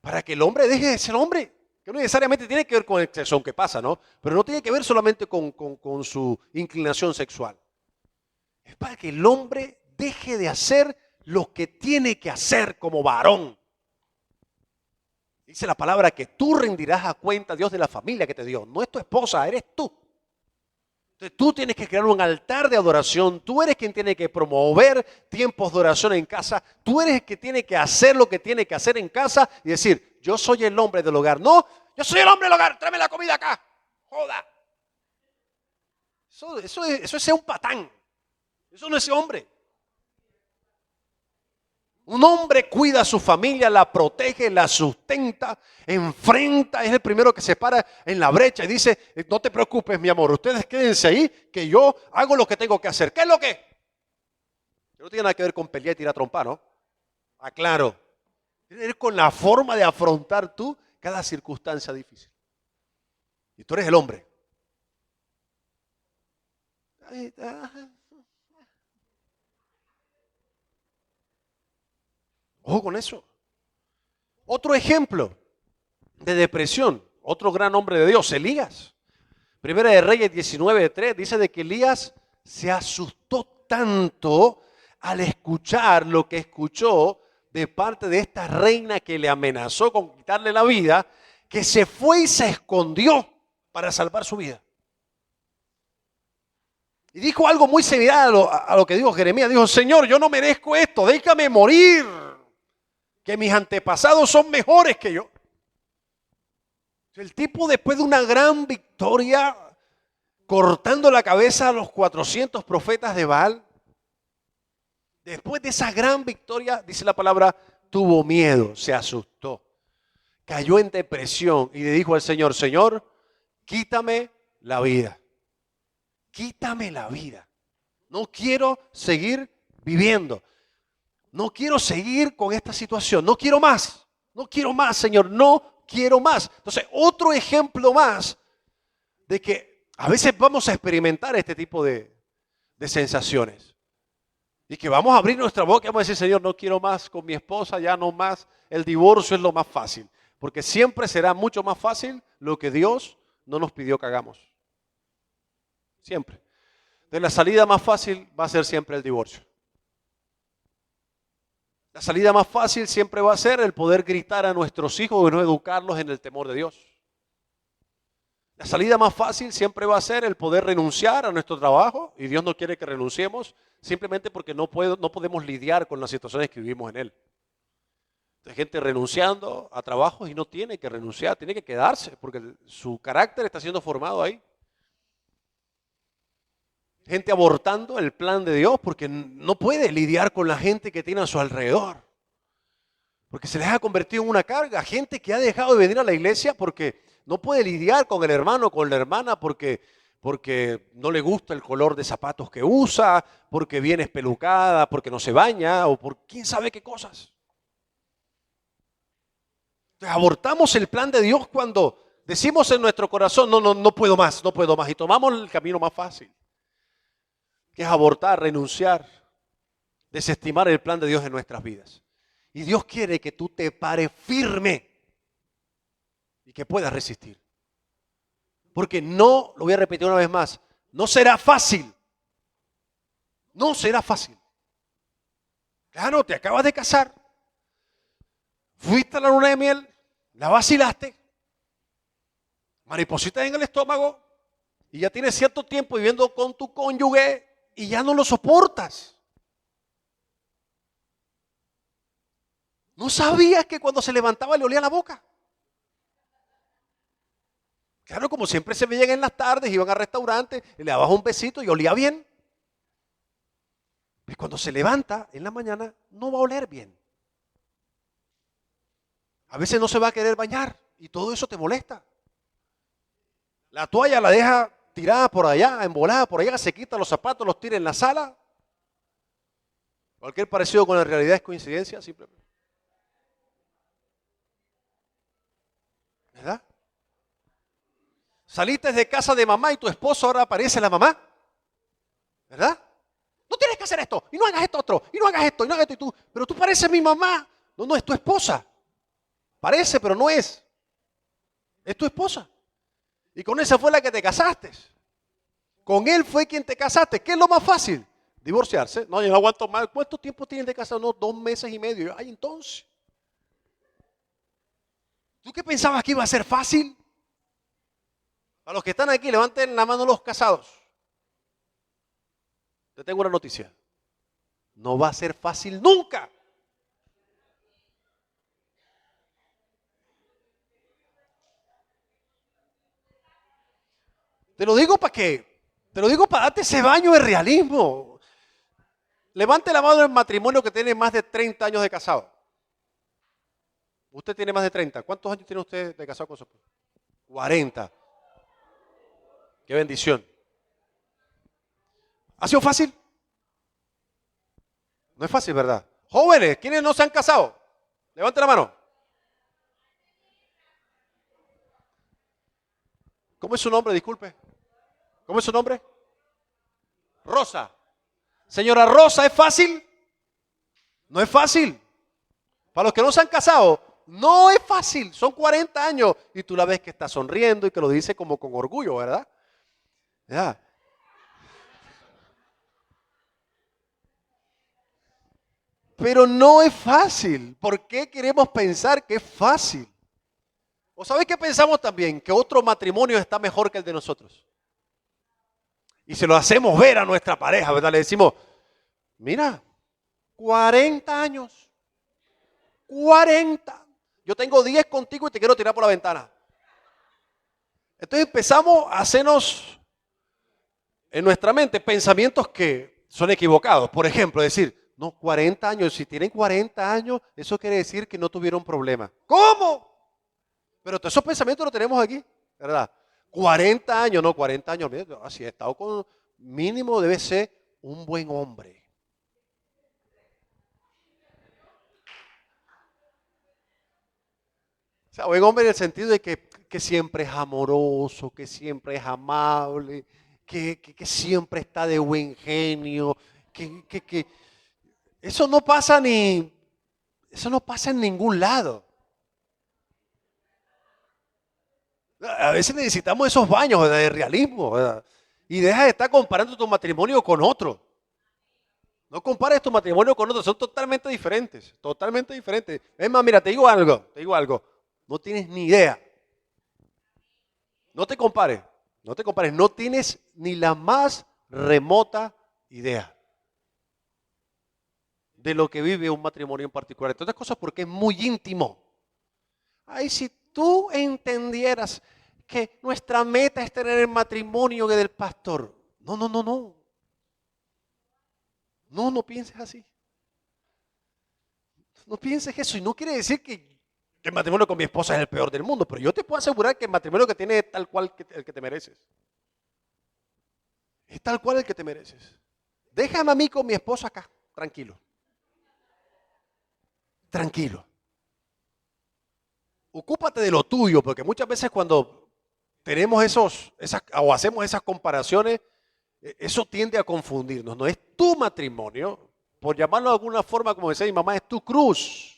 Para que el hombre deje de ser hombre, que no necesariamente tiene que ver con el sexo, aunque pasa, ¿no? Pero no tiene que ver solamente con su inclinación sexual. Es para que el hombre deje de hacer lo que tiene que hacer como varón. Dice la palabra que tú rendirás a cuenta a Dios de la familia que te dio. No es tu esposa, eres tú. Entonces tú tienes que crear un altar de adoración. Tú eres quien tiene que promover tiempos de oración en casa. Tú eres el que tiene que hacer lo que tiene que hacer en casa y decir, yo soy el hombre del hogar. No, yo soy el hombre del hogar, tráeme la comida acá. Joda. Eso es ser un patán. Eso no es ser hombre. Un hombre cuida a su familia, la protege, la sustenta, enfrenta, es el primero que se para en la brecha y dice, no te preocupes, mi amor, ustedes quédense ahí, que yo hago lo que tengo que hacer. ¿Qué es lo que? No tiene nada que ver con pelear y tirar trompa, ¿no? Aclaro. Tiene que ver con la forma de afrontar tú cada circunstancia difícil. Y tú eres el hombre. Ojo con eso. Otro ejemplo de depresión, otro gran hombre de Dios, Elías. Primera de Reyes 19:3 dice de que Elías se asustó tanto al escuchar lo que escuchó de parte de esta reina que le amenazó con quitarle la vida, que se fue y se escondió para salvar su vida. Y dijo algo muy similar a lo que dijo Jeremías. Dijo, Señor, yo no merezco esto, déjame morir, que mis antepasados son mejores que yo. El tipo, después de una gran victoria, cortando la cabeza a los 400 profetas de Baal, después de esa gran victoria, dice la palabra, tuvo miedo, se asustó, cayó en depresión y le dijo al Señor, Señor, quítame la vida, quítame la vida. No quiero seguir viviendo. No quiero seguir con esta situación. No quiero más. No quiero más, Señor. No quiero más. Entonces, otro ejemplo más de que a veces vamos a experimentar este tipo de sensaciones. Y que vamos a abrir nuestra boca y vamos a decir, Señor, no quiero más con mi esposa, ya no más. El divorcio es lo más fácil. Porque siempre será mucho más fácil lo que Dios no nos pidió que hagamos. Siempre. Entonces, la salida más fácil va a ser siempre el divorcio. La salida más fácil siempre va a ser el poder gritar a nuestros hijos y no educarlos en el temor de Dios. La salida más fácil siempre va a ser el poder renunciar a nuestro trabajo, y Dios no quiere que renunciemos simplemente porque no podemos lidiar con las situaciones que vivimos en él. Hay gente renunciando a trabajos y no tiene que renunciar, tiene que quedarse porque su carácter está siendo formado ahí. Gente abortando el plan de Dios porque no puede lidiar con la gente que tiene a su alrededor. Porque se les ha convertido en una carga. Gente que ha dejado de venir a la iglesia porque no puede lidiar con el hermano o con la hermana porque no le gusta el color de zapatos que usa, porque viene espelucada, porque no se baña o por quién sabe qué cosas. Entonces, abortamos el plan de Dios cuando decimos en nuestro corazón, no puedo más, no puedo más. Y tomamos el camino más fácil, que es abortar, renunciar, desestimar el plan de Dios en nuestras vidas. Y Dios quiere que tú te pares firme y que puedas resistir. Porque no, lo voy a repetir una vez más, no será fácil. No será fácil. Claro, te acabas de casar. Fuiste a la luna de miel, la vacilaste, maripositas en el estómago, y ya tienes cierto tiempo viviendo con tu cónyuge y ya no lo soportas. ¿No sabías que cuando se levantaba le olía la boca? Claro, como siempre se veían en las tardes, iban al restaurante, le dabas un besito y olía bien. Y cuando se levanta en la mañana, no va a oler bien. A veces no se va a querer bañar y todo eso te molesta. La toalla la deja tirada por allá, embolada por allá, se quita los zapatos, los tira en la sala. Cualquier parecido con la realidad es coincidencia, simplemente. ¿Verdad? Saliste de casa de mamá y tu esposo ahora aparece la mamá. ¿Verdad? No tienes que hacer esto, y no hagas esto otro, y no hagas esto, y no hagas esto, y tú, pero tú pareces mi mamá. No, es tu esposa. Parece, pero no es. Es tu esposa. Y con esa fue la que te casaste. Con él fue quien te casaste. ¿Qué es lo más fácil? Divorciarse. No, yo no aguanto más. ¿Cuánto tiempo tienen de casado? No, 2 meses y medio. Ay, entonces. ¿Tú qué pensabas que iba a ser fácil? A los que están aquí, levanten la mano los casados. Te tengo una noticia. No va a ser fácil nunca. Te lo digo para qué. Te lo digo para darte ese baño de realismo. Levante la mano el matrimonio que tiene más de 30 años de casado. Usted tiene más de 30. ¿Cuántos años tiene usted de casado con su esposa? 40. Qué bendición. ¿Ha sido fácil? No es fácil, ¿verdad? Jóvenes, ¿quiénes no se han casado? Levante la mano. ¿Cómo es su nombre? Disculpe. ¿Cómo es su nombre? Rosa. Señora Rosa, ¿es fácil? No es fácil. Para los que no se han casado, no es fácil. Son 40 años y tú la ves que está sonriendo y que lo dice como con orgullo, ¿verdad? ¿Verdad? Pero no es fácil. ¿Por qué queremos pensar que es fácil? ¿O sabes qué pensamos también? Que otro matrimonio está mejor que el de nosotros. Y se lo hacemos ver a nuestra pareja, ¿verdad? Le decimos, mira, 40 años. 40. Yo tengo 10 contigo y te quiero tirar por la ventana. Entonces empezamos a hacernos en nuestra mente pensamientos que son equivocados. Por ejemplo, decir, no, 40 años. Si tienen 40 años, eso quiere decir que no tuvieron problema. ¿Cómo? Pero todos esos pensamientos los tenemos aquí, ¿verdad? 40 años, no, 40 años. Así he estado con mínimo, debe ser un buen hombre. O sea, buen hombre en el sentido de que siempre es amoroso, que siempre es amable, que siempre está de buen genio, que eso no pasa eso no pasa en ningún lado. A veces necesitamos esos baños, ¿verdad?, de realismo, ¿verdad? Y deja de estar comparando tu matrimonio con otro. No compares tu matrimonio con otros, son totalmente diferentes, totalmente diferentes. Es más, mira, te digo algo, no tienes ni idea. No te compares, no tienes ni la más remota idea de lo que vive un matrimonio en particular. Entre otras cosas porque es muy íntimo. Ay, si tú entendieras que nuestra meta es tener el matrimonio del pastor. No, no, no, no. No, no pienses así. No pienses eso. Y no quiere decir que el matrimonio con mi esposa es el peor del mundo, pero yo te puedo asegurar que el matrimonio que tienes es tal cual el que te mereces. Es tal cual el que te mereces. Déjame a mí con mi esposa acá, tranquilo. Tranquilo. Ocúpate de lo tuyo, porque muchas veces cuando tenemos o hacemos esas comparaciones, eso tiende a confundirnos. No es tu matrimonio, por llamarlo de alguna forma, como decía mi mamá, es tu cruz.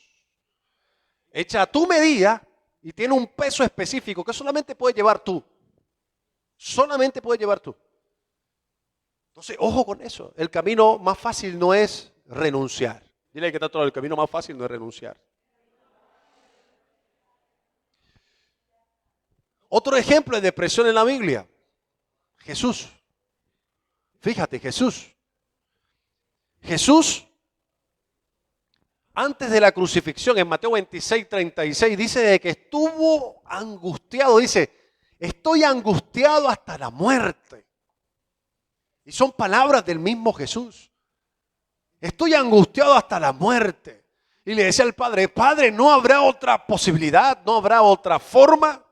Hecha a tu medida y tiene un peso específico que solamente puedes llevar tú. Solamente puedes llevar tú. Entonces, ojo con eso. El camino más fácil no es renunciar. Dile que está todo el camino más fácil no es renunciar. Otro ejemplo de depresión en la Biblia. Jesús. Fíjate, Jesús. Jesús, antes de la crucifixión, en Mateo 26:36, dice de que estuvo angustiado. Dice, estoy angustiado hasta la muerte. Y son palabras del mismo Jesús. Estoy angustiado hasta la muerte. Y le decía al Padre, Padre, ¿no habrá otra posibilidad? ¿No habrá otra forma?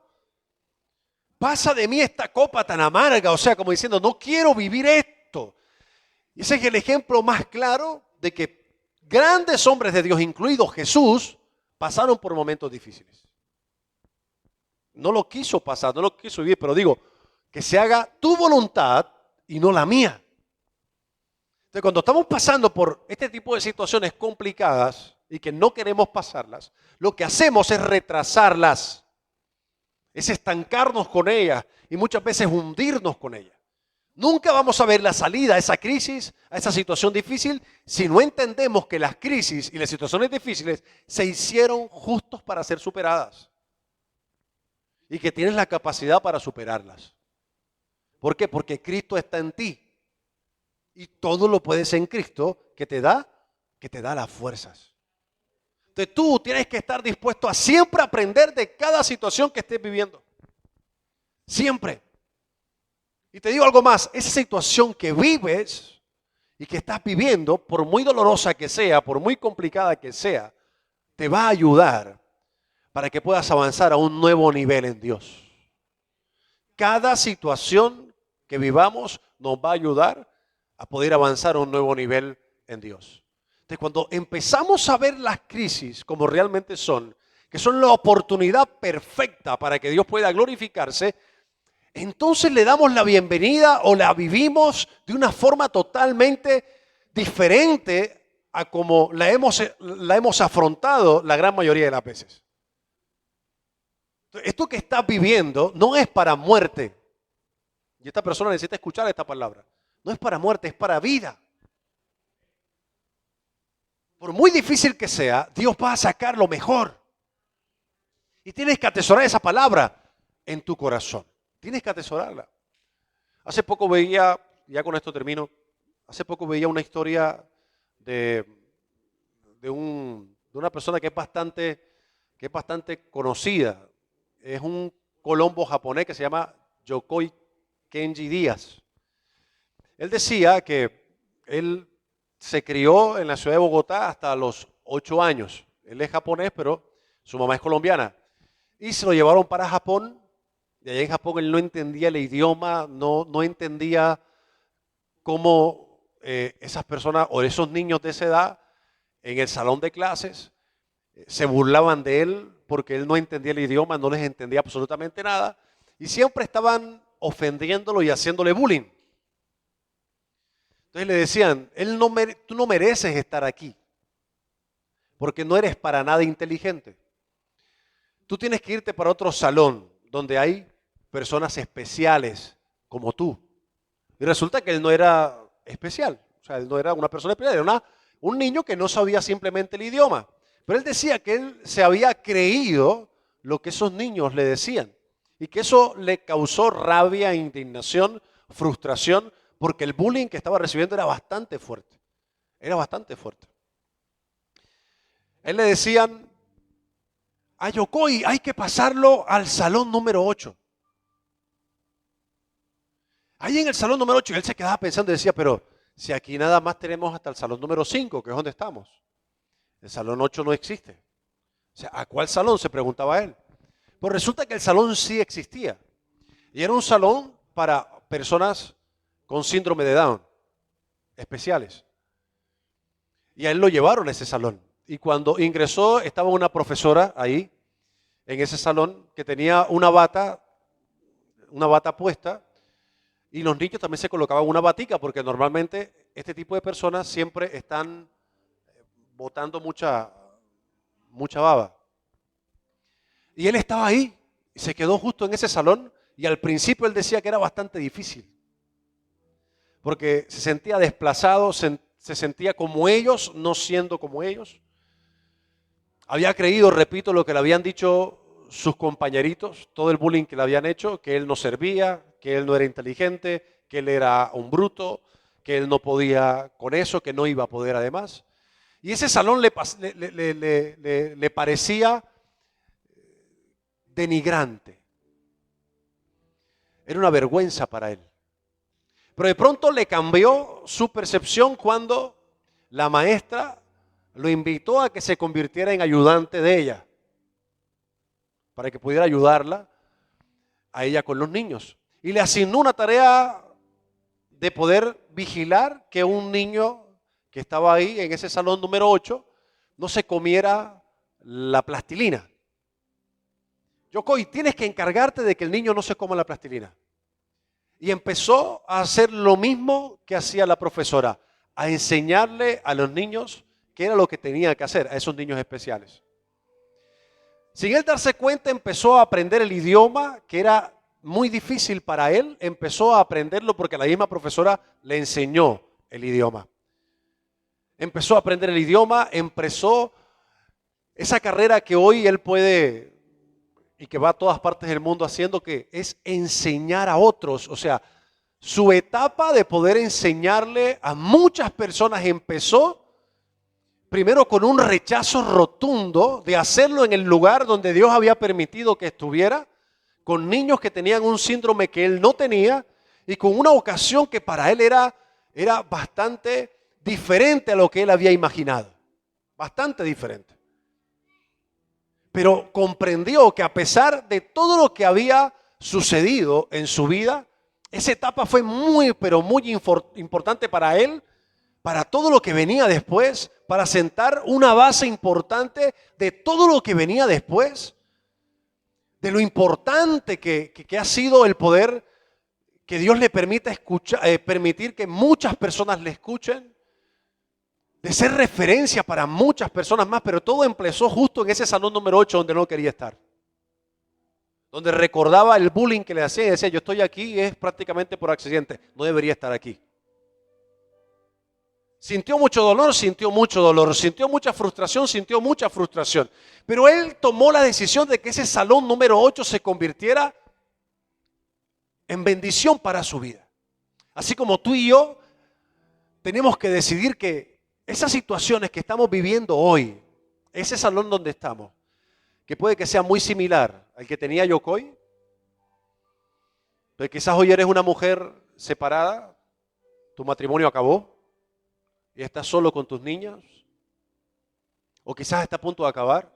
Pasa de mí esta copa tan amarga. O sea, como diciendo, no quiero vivir esto. Y ese es el ejemplo más claro de que grandes hombres de Dios, incluido Jesús, pasaron por momentos difíciles. No lo quiso pasar, no lo quiso vivir, pero digo, que se haga tu voluntad y no la mía. Entonces, cuando estamos pasando por este tipo de situaciones complicadas y que no queremos pasarlas, lo que hacemos es retrasarlas, es estancarnos con ellas y muchas veces hundirnos con ellas. Nunca vamos a ver la salida a esa crisis, a esa situación difícil, si no entendemos que las crisis y las situaciones difíciles se hicieron justos para ser superadas y que tienes la capacidad para superarlas. ¿Por qué? Porque Cristo está en ti y todo lo puedes en Cristo que te da las fuerzas. Entonces tú tienes que estar dispuesto a siempre aprender de cada situación que estés viviendo. Siempre. Y te digo algo más, esa situación que vives y que estás viviendo, por muy dolorosa que sea, por muy complicada que sea, te va a ayudar para que puedas avanzar a un nuevo nivel en Dios. Cada situación que vivamos nos va a ayudar a poder avanzar a un nuevo nivel en Dios. Entonces, cuando empezamos a ver las crisis como realmente son, que son la oportunidad perfecta para que Dios pueda glorificarse, entonces le damos la bienvenida o la vivimos de una forma totalmente diferente a como la hemos afrontado la gran mayoría de las veces. Esto que estás viviendo no es para muerte. Y esta persona necesita escuchar esta palabra. No es para muerte, es para vida. Por muy difícil que sea, Dios va a sacar lo mejor. Y tienes que atesorar esa palabra en tu corazón. Tienes que atesorarla. Hace poco veía, ya con esto termino, hace poco veía una historia de una persona que es bastante conocida. Es un colombo japonés que se llama Yokoi Kenji Díaz. Él decía que él se crió en la ciudad de Bogotá hasta los 8 años. Él es japonés, pero su mamá es colombiana. Y se lo llevaron para Japón. Y allá en Japón él no entendía el idioma, no entendía cómo esas personas o esos niños de esa edad en el salón de clases se burlaban de él porque él no entendía el idioma, no les entendía absolutamente nada y siempre estaban ofendiéndolo y haciéndole bullying. Entonces le decían, tú no mereces estar aquí porque no eres para nada inteligente. Tú tienes que irte para otro salón donde hay personas especiales como tú. Y resulta que él no era especial. O sea, él no era una persona especial, era un niño que no sabía simplemente el idioma. Pero él decía que él se había creído lo que esos niños le decían y que eso le causó rabia, indignación, frustración, porque el bullying que estaba recibiendo era bastante fuerte. Era bastante fuerte. Él le decían, a Yokoi hay que pasarlo al salón número 8. Ahí en el salón número 8, él se quedaba pensando y decía, pero si aquí nada más tenemos hasta el salón número 5, que es donde estamos. El salón 8 no existe. O sea, ¿a cuál salón? Se preguntaba él. Pues resulta que el salón sí existía. Y era un salón para personas con síndrome de Down, especiales. Y a él lo llevaron a ese salón. Y cuando ingresó, estaba una profesora ahí, en ese salón, que tenía una bata puesta. Y los niños también se colocaban una batica, porque normalmente este tipo de personas siempre están botando mucha baba. Y él estaba ahí, y se quedó justo en ese salón, y al principio él decía que era bastante difícil, porque se sentía desplazado, se sentía como ellos, no siendo como ellos. Había creído, repito, lo que le habían dicho sus compañeritos, todo el bullying que le habían hecho, que él no servía, que él no era inteligente, que él era un bruto, que él no podía con eso, que no iba a poder además. Y ese salón le parecía denigrante. Era una vergüenza para él. Pero de pronto le cambió su percepción cuando la maestra lo invitó a que se convirtiera en ayudante de ella, para que pudiera ayudarla a ella con los niños. Y le asignó una tarea de poder vigilar que un niño que estaba ahí en ese salón número 8 no se comiera la plastilina. Yokoi, tienes que encargarte de que el niño no se coma la plastilina. Y empezó a hacer lo mismo que hacía la profesora, a enseñarle a los niños qué era lo que tenía que hacer, a esos niños especiales. Sin él darse cuenta, empezó a aprender el idioma, que era muy difícil para él. Empezó a aprenderlo porque la misma profesora le enseñó el idioma. Empezó a aprender el idioma, empezó esa carrera que hoy él puede y que va a todas partes del mundo haciendo, que es enseñar a otros. O sea, su etapa de poder enseñarle a muchas personas empezó primero con un rechazo rotundo de hacerlo en el lugar donde Dios había permitido que estuviera, con niños que tenían un síndrome que él no tenía y con una ocasión que para él era bastante diferente a lo que él había imaginado. Bastante diferente. Pero comprendió que a pesar de todo lo que había sucedido en su vida, esa etapa fue muy, pero muy importante para él, para todo lo que venía después, para sentar una base importante de todo lo que venía después, de lo importante que ha sido el poder que Dios le permita permitir que muchas personas le escuchen, de ser referencia para muchas personas más, pero todo empezó justo en ese salón número 8 donde no quería estar. Donde recordaba el bullying que le hacía y decía, yo estoy aquí es prácticamente por accidente, no debería estar aquí. Sintió mucho dolor, sintió mucha frustración, pero él tomó la decisión de que ese salón número 8 se convirtiera en bendición para su vida. Así como tú y yo tenemos que decidir que esas situaciones que estamos viviendo hoy, ese salón donde estamos, que puede que sea muy similar al que tenía Yokoi, pero quizás hoy eres una mujer separada, tu matrimonio acabó y estás solo con tus niños, o quizás está a punto de acabar,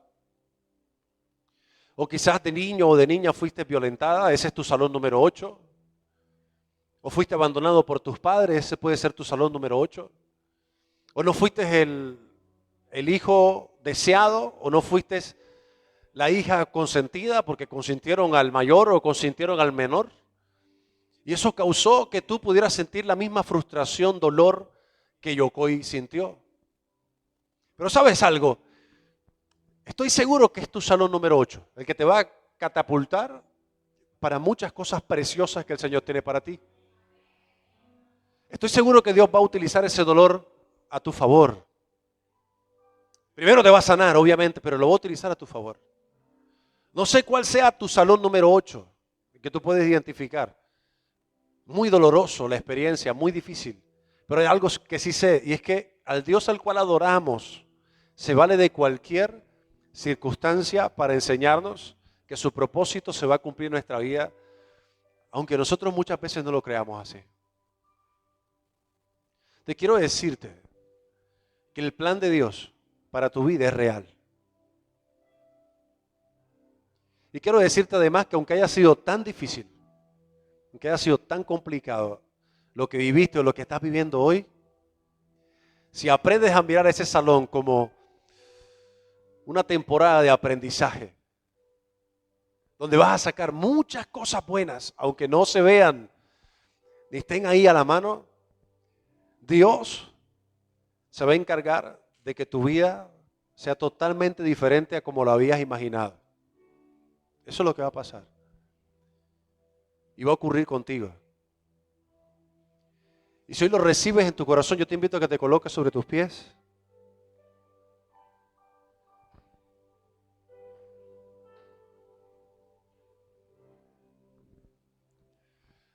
o quizás de niño o de niña fuiste violentada, ese es tu salón número 8, o fuiste abandonado por tus padres, ese puede ser tu salón número 8. O no fuiste el hijo deseado, o no fuiste la hija consentida porque consintieron al mayor o consintieron al menor. Y eso causó que tú pudieras sentir la misma frustración, dolor que Yokoi sintió. Pero ¿sabes algo? Estoy seguro que es tu salón número 8, el que te va a catapultar para muchas cosas preciosas que el Señor tiene para ti. Estoy seguro que Dios va a utilizar ese dolor a tu favor. Primero te va a sanar, obviamente, pero lo va a utilizar a tu favor. No sé cuál sea tu salón número 8 que tú puedes identificar. Muy doloroso la experiencia, muy difícil. Pero hay algo que sí sé, y es que al Dios al cual adoramos se vale de cualquier circunstancia para enseñarnos que su propósito se va a cumplir en nuestra vida, aunque nosotros muchas veces no lo creamos así. Te quiero decirte que el plan de Dios para tu vida es real. Y quiero decirte además que aunque haya sido tan difícil, aunque haya sido tan complicado lo que viviste o lo que estás viviendo hoy, si aprendes a mirar ese salón como una temporada de aprendizaje, donde vas a sacar muchas cosas buenas, aunque no se vean ni estén ahí a la mano, Dios se va a encargar de que tu vida sea totalmente diferente a como lo habías imaginado. Eso es lo que va a pasar. Y va a ocurrir contigo. Y si hoy lo recibes en tu corazón, yo te invito a que te coloques sobre tus pies.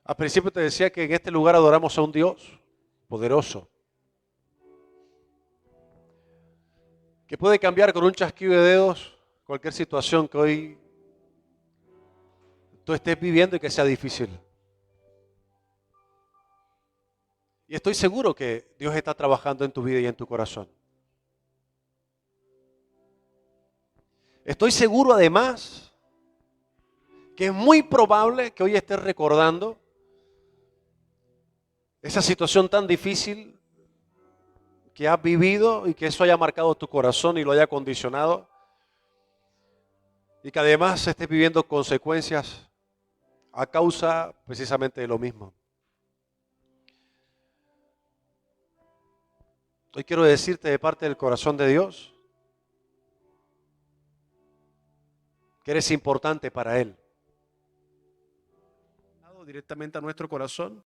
Al principio te decía que en este lugar adoramos a un Dios poderoso, que puede cambiar con un chasquido de dedos cualquier situación que hoy tú estés viviendo y que sea difícil. Y estoy seguro que Dios está trabajando en tu vida y en tu corazón. Estoy seguro además que es muy probable que hoy estés recordando esa situación tan difícil que has vivido y que eso haya marcado tu corazón y lo haya condicionado. Y que además estés viviendo consecuencias a causa precisamente de lo mismo. Hoy quiero decirte de parte del corazón de Dios que eres importante para Él. Directamente a nuestro corazón.